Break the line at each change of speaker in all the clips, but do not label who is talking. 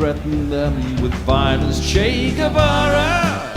threatened them with violence. Che Guevara,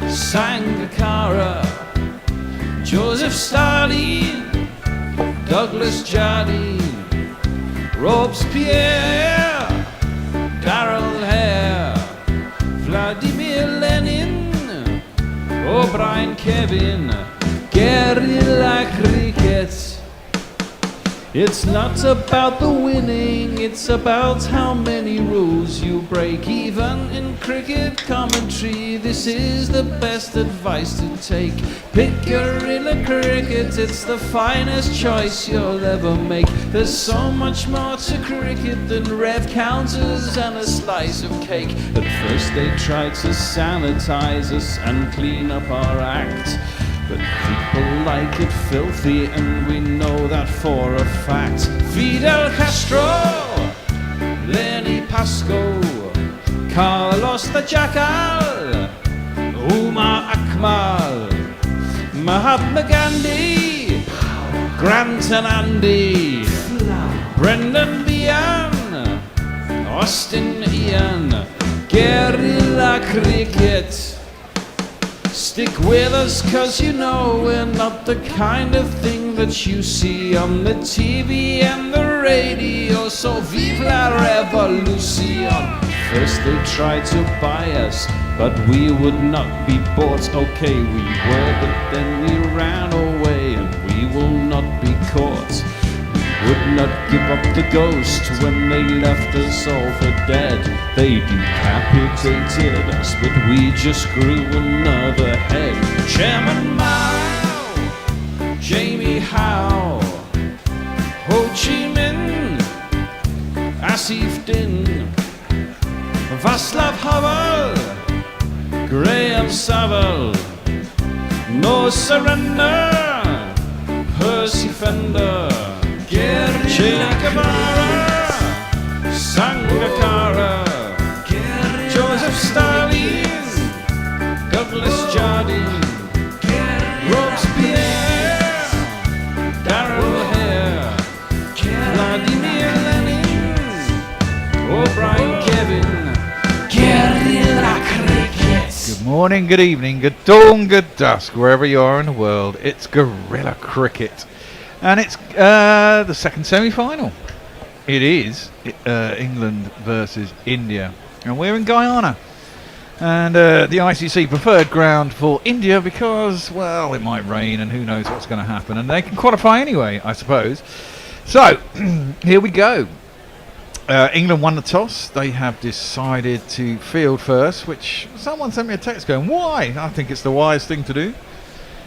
Sangakkara, Joseph Stalin, Douglas Jardine, Robespierre, Darrell Hare, Vladimir Lenin, O'Brien Kevin, guerrilla cricket. It's not about the winning, it's about how many rules you break. Even in cricket commentary, this is the best advice to take. Pick guerrilla cricket, it's the finest choice you'll ever make. There's so much more to cricket than rev counters and a slice of cake. At first they tried to sanitize us and clean up our act, but people like it filthy, and we know that for a fact. Fidel Castro, Lenny Pascoe, Carlos the Jackal, Umar Akmal, Mahatma Gandhi, Grant and Andy, Brendan Behan, Austin Ian, guerrilla cricket. Stick with us, cause you know we're not the kind of thing that you see on the TV and the radio. So vive la revolution. First they tried to buy us, but we would not be bought. Okay, we were, but then we ran away, and we will not be caught. We would not give up the ghost when they left us all for dead. They decapitated us, but we just grew another head. Chairman Mao, Jamie Howe, Ho Chi Minh, Asif Din, Václav Havel, Graham Saville, No Surrender, Percy Fender, Che Guevara, Sangakkara, Joseph Stalin, Douglas Jardine, Robespierre, Darrell Hare, Vladimir Lenin, O'Brien Kevin, guerrilla cricket.
Good morning, good evening, good dawn, good dusk, wherever you are in the world. It's guerrilla cricket. And it's the second semi-final. It is England versus India. And we're in Guyana. And the ICC preferred ground for India because, well, it might rain and who knows what's going to happen. And they can qualify anyway, I suppose. So, here we go. England won the toss. They have decided to field first, which someone sent me a text going, why? I think it's the wise thing to do.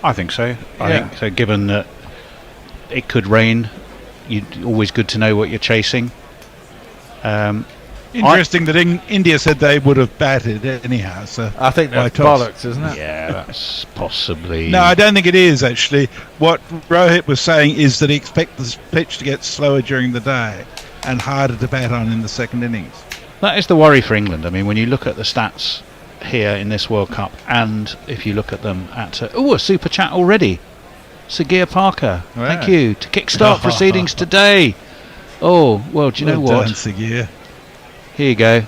I think so. I think so, given that it could rain, always good to know what you're chasing.
Interesting that India said they would have batted anyhow. So
I think that's bollocks, isn't it?
Yeah, that's possibly...
No, I don't think it is, actually. What Rohit was saying is that he expects the pitch to get slower during the day and harder to bat on in the second innings.
That is the worry for England. I mean, when you look at the stats here in this World Cup, and if you look at them at... a super chat already. Sagir Parker, thank you, to kickstart proceedings today. Oh, well, do you know what?
Done, Sagir.
Here you go.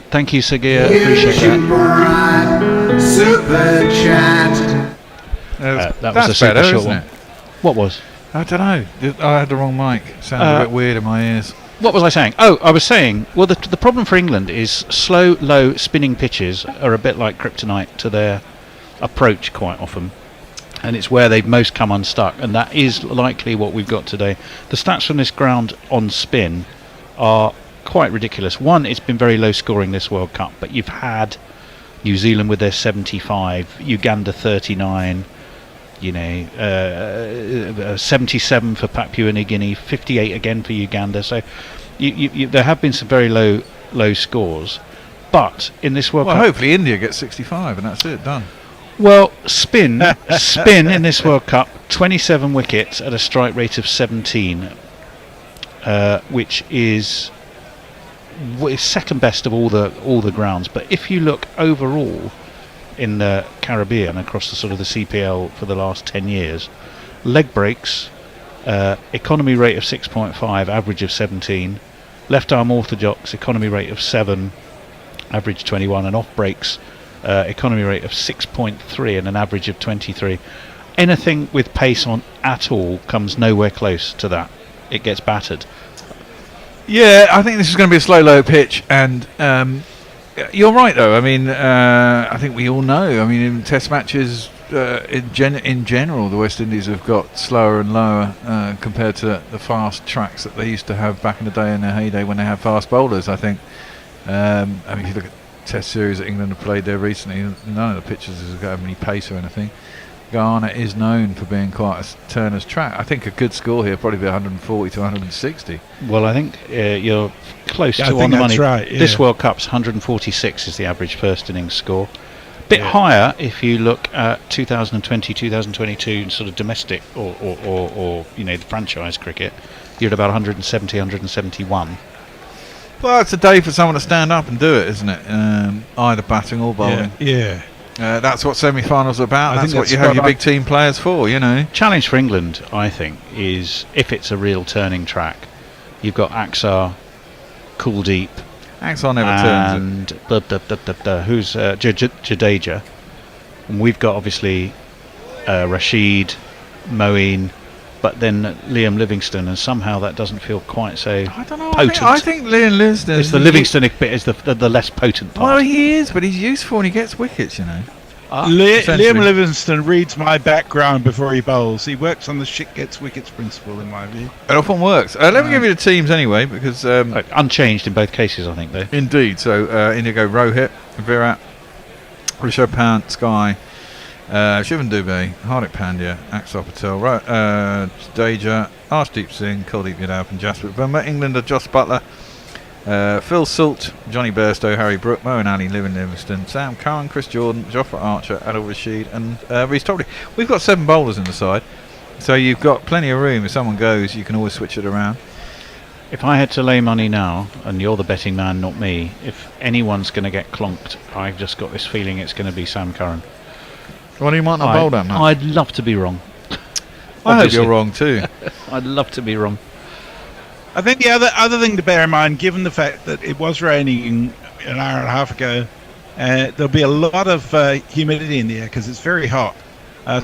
Thank you, Sagir. Appreciate that.
Super chat.
That was a super
better,
short
isn't
one.
it?
What was?
I don't know. I had the wrong mic. Sounded a bit weird in my ears.
What was I saying? Oh, I was saying, well, the problem for England is slow, low, spinning pitches are a bit like kryptonite to their approach quite often. And it's where they've most come unstuck, and that is likely what we've got today. The stats from this ground on spin are quite ridiculous. One, it's been very low scoring this World Cup, but you've had New Zealand with their 75, Uganda 39, 77 for Papua New Guinea, 58 again for Uganda. So there have been some very low scores, but in this World Cup,
hopefully India gets 65 and that's it, done.
Well, spin in this World Cup, 27 wickets at a strike rate of 17, which is second best of all the grounds. But if you look overall in the Caribbean across the sort of the CPL for the last 10 years, leg breaks, economy rate of 6.5, average of 17, left arm orthodox, economy rate of 7, average 21, and off breaks, economy rate of 6.3 and an average of 23. Anything with pace on at all comes nowhere close to that. It gets battered.
Yeah, I think this is going to be a slow, low pitch, and you're right, though. I mean, I think we all know. I mean, in Test matches, in general, the West Indies have got slower and lower compared to the fast tracks that they used to have back in the day, in their heyday, when they had fast bowlers. I think. I mean, if you look at Test series that England have played there recently, none of the pitches has got any pace or anything. Guyana is known for being quite a turner's track. I think a good score here probably be 140 to 160.
Well, I think you're close
Yeah,
to
I think
on the
that's
money.
right, yeah.
This World Cup's 146 is the average first innings score. Bit higher if you look at 2020, 2022 sort of domestic or the franchise cricket. You're at about 170, 171.
Well, it's a day for someone to stand up and do it, isn't it? Either batting or bowling.
Yeah.
That's what semi-finals are about.
I
That's
think
what
that's
you have
spot
your
on.
big team players for, you know.
Challenge for England, I think, is if it's a real turning track. You've got Axar, Kuldeep,
Axon never turns it.
and who's Jadeja, and we've got obviously Rashid, Moeen, but then Liam Livingstone, and somehow that doesn't feel quite so
I don't know.
potent.
I think Liam Livingstone.
It's the Livingston bit is the less potent part.
Well, he is, but he's useful and he gets wickets, you know. essentially.
Liam Livingstone reads my background before he bowls. He works on the shit gets wickets principle, in my view.
It often works. Let me give you the teams anyway, because
Unchanged in both cases, I think, though.
indeed. So India go Rohit, Virat, Rishabh Pant, Sky, Shivan Dubey, Hardik Pandya, Axar Patel, Jadeja, Arshdeep Singh, Kuldeep Yadav and Jasper Bumrah. England are Joss Buttler, Phil Salt, Johnny Bairstow, Harry Brook, Moeen Ali, Liam Livingstone, Sam Curran, Chris Jordan, Jofra Archer, Adil Rashid and Reece Topley. We've got 7 bowlers in the side, so you've got plenty of room. If someone goes, you can always switch it around.
If I had to lay money now, and you're the betting man, not me, if anyone's going to get clonked, I've just got this feeling it's going to be Sam Curran.
Well, you might not bowl that much.
I'd love to be wrong.
I hope
obviously.
you're wrong too.
I'd love to be wrong.
I think the other thing to bear in mind, given the fact that it was raining an hour and a half ago, there'll be a lot of humidity in the air because it's very hot.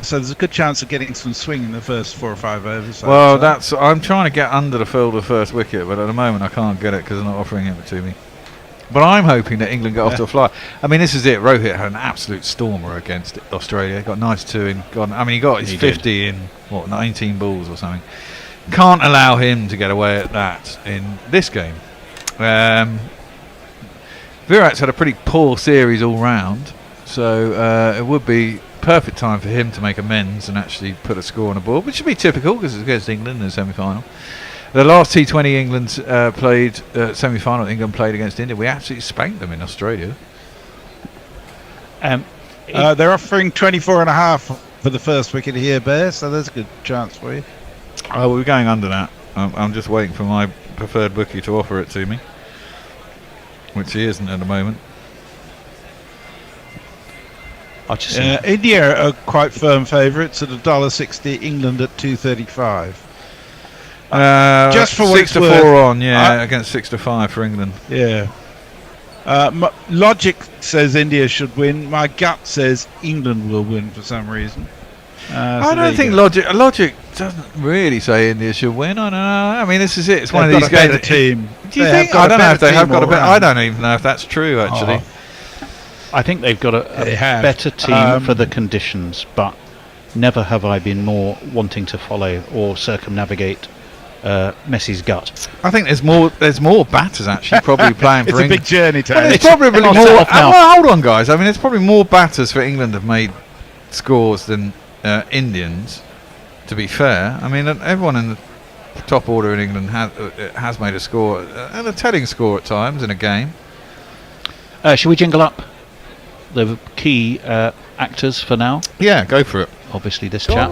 So there's a good chance of getting some swing in the first 4 or 5 overs.
Well, I'm trying to get under the field of first wicket, but at the moment I can't get it because they're not offering it to me. But I'm hoping that England get off to a fly. I mean, this is it. Rohit had an absolute stormer against Australia. He got 92 in. He got his 50 in 19 balls or something. Can't allow him to get away at that in this game. Virat's had a pretty poor series all round, so it would be perfect time for him to make amends and actually put a score on the board, which should be typical because it's against England in the semi-final. The last T20 England played semi-final, England played against India. We absolutely spanked them in Australia.
they're offering 24.5 for the first wicket here, Bear, so there's a good chance for you.
Oh, we're going under that. I'm just waiting for my preferred bookie to offer it to me, which he isn't at the moment.
I'll just
India are quite firm favourites at $1.60, England at $2.35. Just for what
6
it's
to
worth,
4 on, against 6 to 5 for England.
Yeah. Logic says India should win. My gut says England will win for some reason.
I don't think logic doesn't really say India should win. I don't know. I mean, this is it. It's one of
They've
these
got a
games.
better team.
Do you
They
think?
have got
I
a
don't know
better
if they have
team
got a
all
better.
round.
I don't even know if that's true. Actually,
I think they've got a
They have.
better team for the conditions, but never have I been more wanting to follow or circumnavigate Messi's gut.
I think there's more batters actually probably playing for
It's a
England.
big journey,
Well,
Tony.
there's probably
I'll
more.
set off now.
Well, hold on, guys. I mean, there's probably more batters for England have made scores than Indians. To be fair, I mean, everyone in the top order in England has made a score and a telling score at times in a game.
Shall we jingle up the key actors for now?
Yeah, go for it.
Obviously, this chap.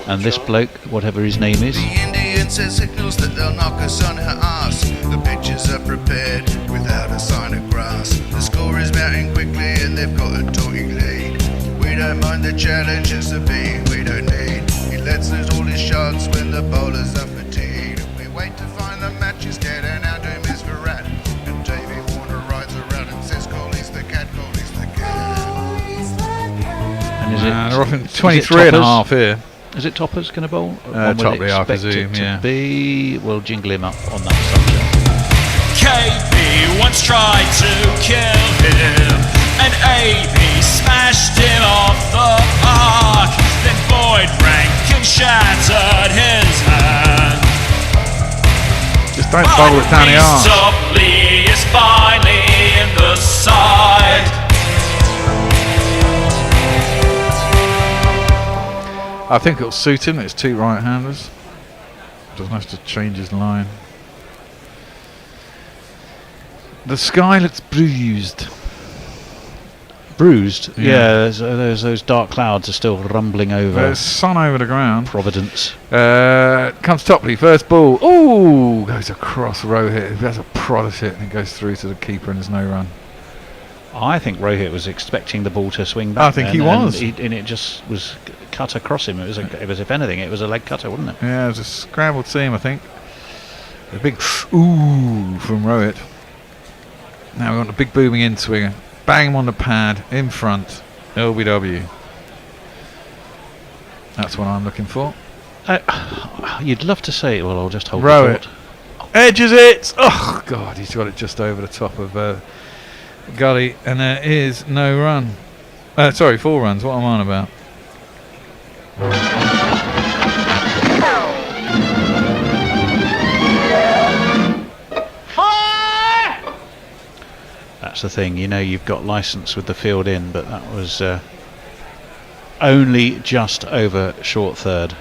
And this bloke, whatever his name is.
The Indian says signals that they'll knock us on our arse. The pitches are prepared without a sign of grass. The score is mounting quickly and they've got a talking lead. We don't mind the challenge, it's the beat we don't need. He lets loose all his shots when the bowlers are fatigued. We wait to find the match is dead and our doom is for rat. And Davey Warner rides around and says, Coley's the cat, Coley's the cat.
And is it?
They're off in
is it
23 and a
toppers?
half here.
Is it Toppers going to bowl?
Topley, I presume, yeah.
We'll jingle him up on that subject.
KB once tried to kill him, and AB smashed him off the park. Then Boyd Rankin shattered his hand.
Just don't bowl it down the arse.
Topley is finally in the side.
I think it'll suit him. It's 2 right-handers. Doesn't have to change his line. The sky looks bruised.
Bruised?
Yeah.
Yeah, there's those dark clouds are still rumbling over
There's sun over the ground.
Providence.
Comes Topley, first ball. Ooh, goes across Rohit. He has a prod at it and it goes through to the keeper and there's no run.
I think Rohit was expecting the ball to swing back.
I think he was.
And it just was cut across him. It was, if anything, it was a leg cutter, wasn't it?
Yeah, it was a scrambled seam, I think. A big ooh from Rohit. Now we want a big booming in swinger. Bang him on the pad, in front. LBW. That's what I'm looking for.
You'd love to say it. Well, I'll just hold
Row
the
it.
thought.
Edges it! Oh, God, he's got it just over the top of Gully, and there is no run. Sorry, 4 runs. What am I on about?
That's the thing. You know, you've got licence with the field in, but that was only just over short third.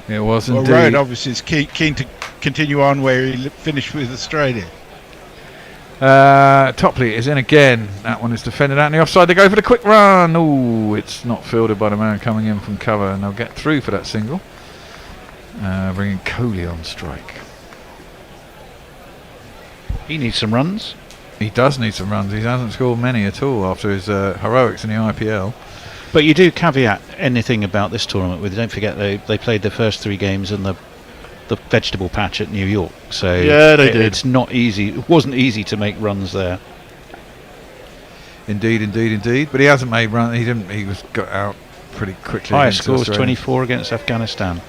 It was
Well,
indeed.
Rohit obviously is keen to continue on where he finished with Australia.
Topley is in again. That one is defended out in the offside. They go for the quick run. Ooh, it's not fielded by the man coming in from cover, and they'll get through for that single. Bringing Coley on strike.
He needs some runs.
He does need some runs. He hasn't scored many at all after his heroics in the IPL.
But you do caveat anything about this tournament with, don't forget they played the first 3 games in the vegetable patch at New York. So
Yeah, they did.
It's not easy. It wasn't easy to make runs there.
Indeed, indeed, indeed. But he hasn't made run. He didn't. He was got out pretty quickly.
Highest
against
score was
Australia.
24 against Afghanistan.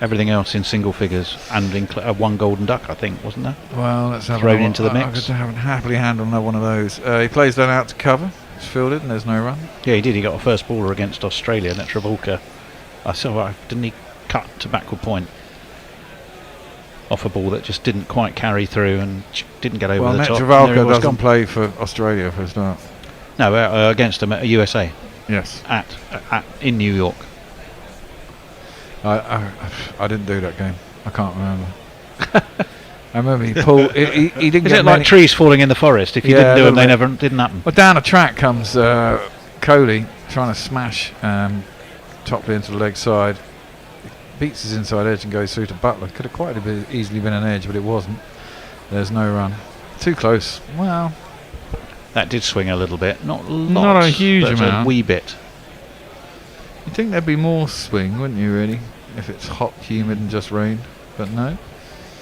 Everything else in single figures, and 1 golden duck, I think, wasn't there?
Well, let's have
Thrown
another-
into the
I
mix.
could happily handle another one of those. He plays that out to cover. It's fielded and there's no run.
Yeah, he did. He got a first baller against Australia, Netravolka. I saw. Didn't he cut to backward point off a ball that just didn't quite carry through and didn't get over
Well,
the top?
Netravolka
There it was
doesn't
gone.
play for Australia for a start.
No, against them at USA
Yes.
in New York.
I didn't do that game. I can't remember. I remember he pulled. He didn't
Is
get
it
many.
like trees falling in the forest? If you
Yeah,
didn't do
a
them, they
little
never didn't happen.
Well, down the track comes Coley trying to smash Topley into the leg side. Beats his inside edge and goes through to Butler. Could have quite easily been an edge, but it wasn't. There's no run. Too close. Well,
That did swing a little bit, not
Not a huge
but
amount.
a wee bit.
you'd think there'd be more swing, wouldn't you, really? If it's hot, humid, and just rain. But no.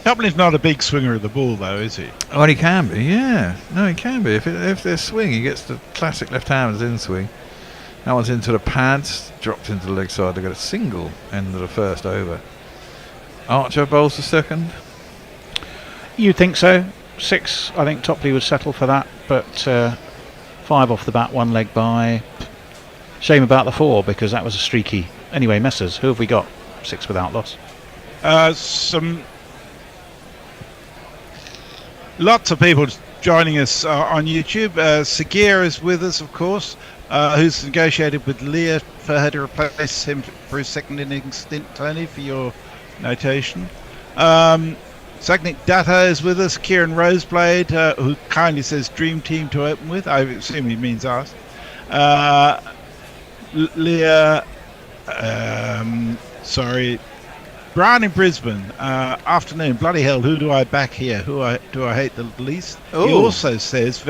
Topley's not a big swinger of the ball, though, is he?
Oh, he can be, yeah. No, he can be. If there's swing, he gets the classic left-handers in swing. That one's into the pads, dropped into the leg side. They got a single end of the first over. Archer bowls the second.
You'd think so. 6, I think Topley would settle for that, but 5 off the bat, 1 leg by. Shame about the 4 because that was a streaky. Anyway, Messers, who have we got? 6 without loss.
Lots of people joining us on YouTube. Sagir is with us, of course, who's negotiated with Leah for her to replace him for his second innings stint, Tony, for your notation. Sagnik Datta is with us. Kieran Roseblade, who kindly says dream team to open with. I assume he means us. Leah, Brian in Brisbane, afternoon. Bloody hell, who do I back here? Who do I hate the least? He
Ooh.
also says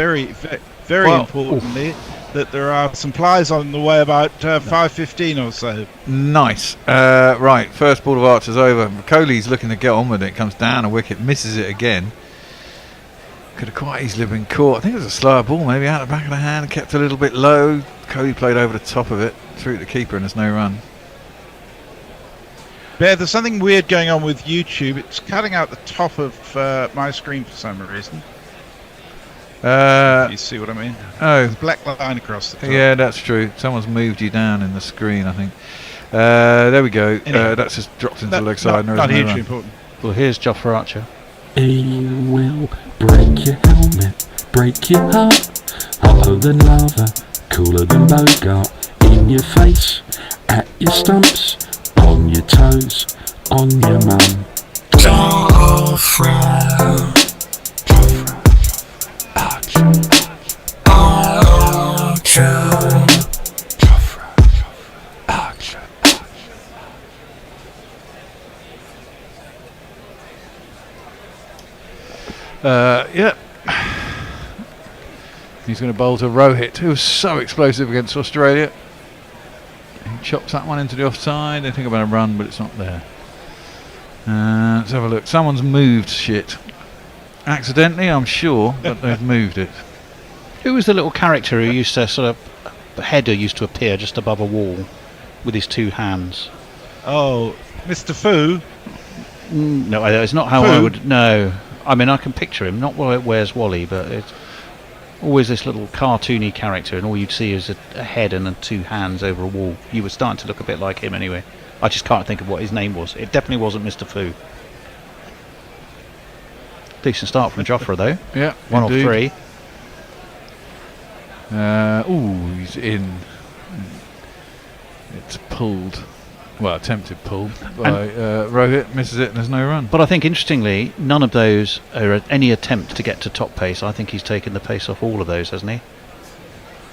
very
Well,
importantly, that there are some plies on the way about 5:15 or so.
Nice. Right, first ball of Archer's over. Coley's looking to get on with it. Comes down a wicket, misses it again. Could have quite easily been caught. I think it was a slower ball, maybe out the back of the hand, kept a little bit low. Coley played over the top of it, through the keeper, and there's no run.
Bear, there's something weird going on with YouTube. It's cutting out the top of my screen for some reason. You see what I mean?
Oh,
There's a black line across the top.
yeah, that's true. Someone's moved you down in the screen, I think. There we go.
Anyway,
That's just dropped into the leg side.
Not
No
hugely
run.
important.
Well, here's Jofra Archer.
He will break your helmet, break your heart. Hotter than lava, cooler than Bogart. In your face, at your stumps, on your toes, on your mum. Jofra, Archer, Archer, Jofra, Archer.
Yeah. He's going to bowl to Rohit, who was so explosive against Australia. He chops that one into the offside. They think about a run, but it's not there. Let's have a look. Someone's moved shit. Accidentally, I'm sure, but they've moved it.
Who was the little character who used to the header used to appear just above a wall with his two hands?
Oh, Mr. Fu.
No, it's not how I would. No, I mean I can picture him. Not Where's Wally, but it's always this little cartoony character, and all you'd see is a head and two hands over a wall. You were starting to look a bit like him anyway. I just can't think of what his name was. It definitely wasn't Mr. Fu. Decent start from Jofra though.
Yeah,
One
indeed.
off three.
He's in. It's pulled. Well, attempted pull by Rohit, misses it, and there's no run.
But I think interestingly, none of those are any attempt to get to top pace. I think he's taken the pace off all of those, hasn't he?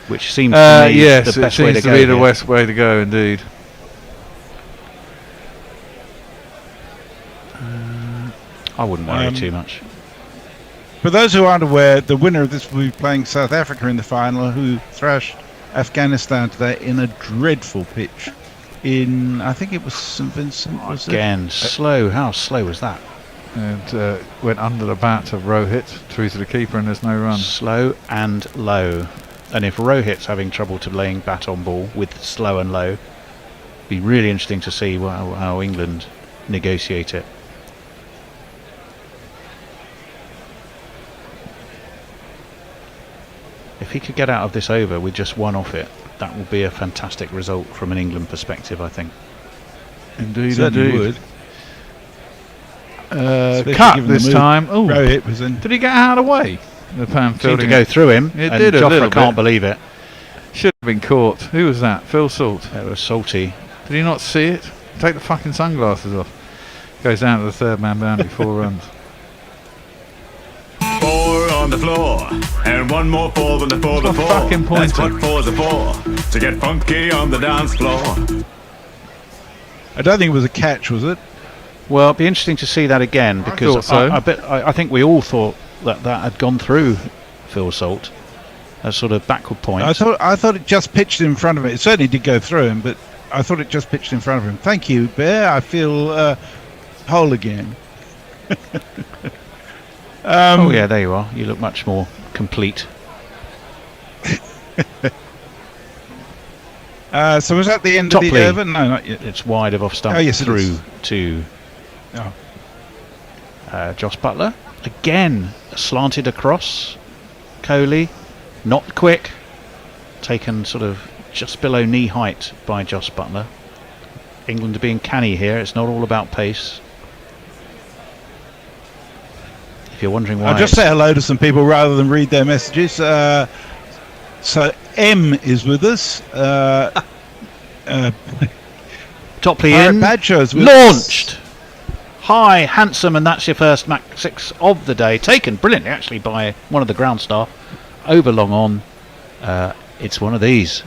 Which seems to me
yes,
the best
it
way
seems
to
to
go.
be the
here.
best way to go, indeed.
I wouldn't worry too much.
For those who aren't aware, the winner of this will be playing South Africa in the final, who thrashed Afghanistan today in a dreadful pitch. In, I think it was St Vincent. Was it?
Again, slow. How slow was that?
And went under the bat of Rohit, through to the keeper, and there's no run.
Slow and low. And if Rohit's having trouble to laying bat on ball with slow and low, be really interesting to see how England negotiate it. If he could get out of this over with just one off it, that would be a fantastic result from an England perspective, I think.
Indeed,
Certainly
indeed.
would. Especially
Cut
given the
this
move
time. Oh,
Rohit was in.
did he get out of the way? The pan
Seemed to
fielding
go
it.
through him,
It
and
did a little
Jofra can't
bit.
believe it.
Should have been caught. Who was that? Phil Salt.
It was salty.
Did he not see it? Take the fucking sunglasses off. Goes down to the third man boundary, 4 runs.
4 on the floor, and one more 4 than the 4
What's the
before.
fucking
That's
pointer?
what 4's are for, to get funky on the dance floor.
I don't think it was a catch, was it?
Well, it'd be interesting to see that again,
I
because
thought so.
I think we all thought that had gone through Phil Salt, a sort of backward point.
I thought it just pitched in front of him. It certainly did go through him, but I thought it just pitched in front of him. Thank you, Bear. I feel whole again.
Oh yeah, there you are. You look much more complete.
So was that the end
Topley.
of the over? No, not yet.
It's wide of off stump
Oh, yes, it
through
is.
to
Oh.
Joss Butler. Again, slanted across. Coley, not quick. Taken sort of just below knee height by Joss Butler. England are being canny here. It's not all about pace. If you're wondering why,
I'll just say hello to some people rather than read their messages. So M is with us.
Topley
Pirate
in,
Badger's with
launched. High, handsome, and that's your first Mach 6 of the day. Taken brilliantly, actually, by one of the ground staff. Over long on. It's one of these.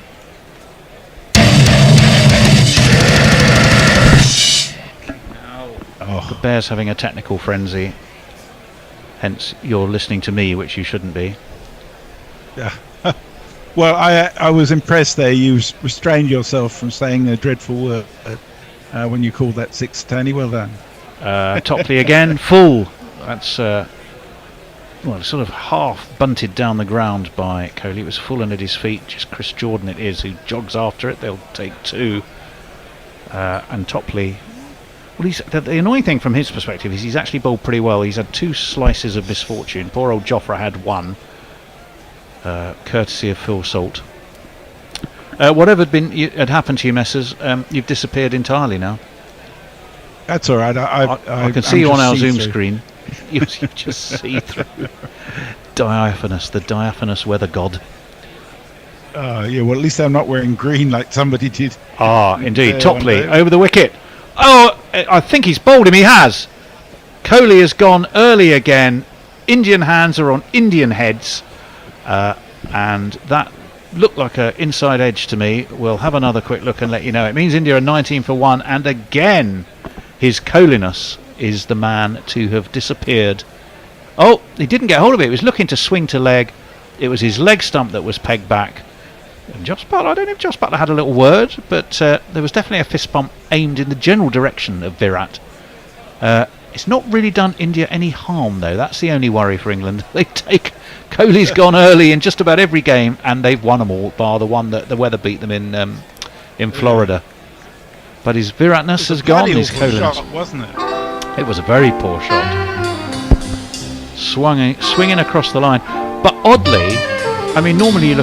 The Bears having a technical frenzy. Hence, you're listening to me, which you shouldn't be.
Yeah. Well, I was impressed there. You restrained yourself from saying a dreadful word when you called that six, Tony. Well done.
Topley again, full. That's sort of half bunted down the ground by Coley. It was full and at his feet. Just Chris Jordan it is who jogs after it. They'll take two. And Topley, well, the annoying thing from his perspective is he's actually bowled pretty well. He's had two slices of misfortune. Poor old Jofra had one, courtesy of Phil Salt. Whatever had happened to you, Messrs, you've disappeared entirely now.
That's all right.
I can see you on our Zoom screen. You just see through. Diaphanous, the diaphanous weather god.
Yeah, well, at least I'm not wearing green like somebody did.
Ah, indeed. Topley over the wicket. Oh, I think he's bowled him. He has. Kohli has gone early again. Indian hands are on Indian heads. And that looked like an inside edge to me. We'll have another quick look and let you know. It means India are 19 for 1. And again, his Kohliness is the man to have disappeared. Oh, he didn't get hold of it. He was looking to swing to leg. It was his leg stump that was pegged back. And Jos Buttler, I don't know if Jos Buttler had a little word, but there was definitely a fist bump aimed in the general direction of Virat. It's not really done India any harm, though. That's the only worry for England. Kohli's gone early in just about every game, and they've won them all, bar the one that the weather beat them in Florida. But his Viratness has gone. His Kohliness,
wasn't it?
It was a very poor shot. Swinging across the line, but oddly, I mean, normally you look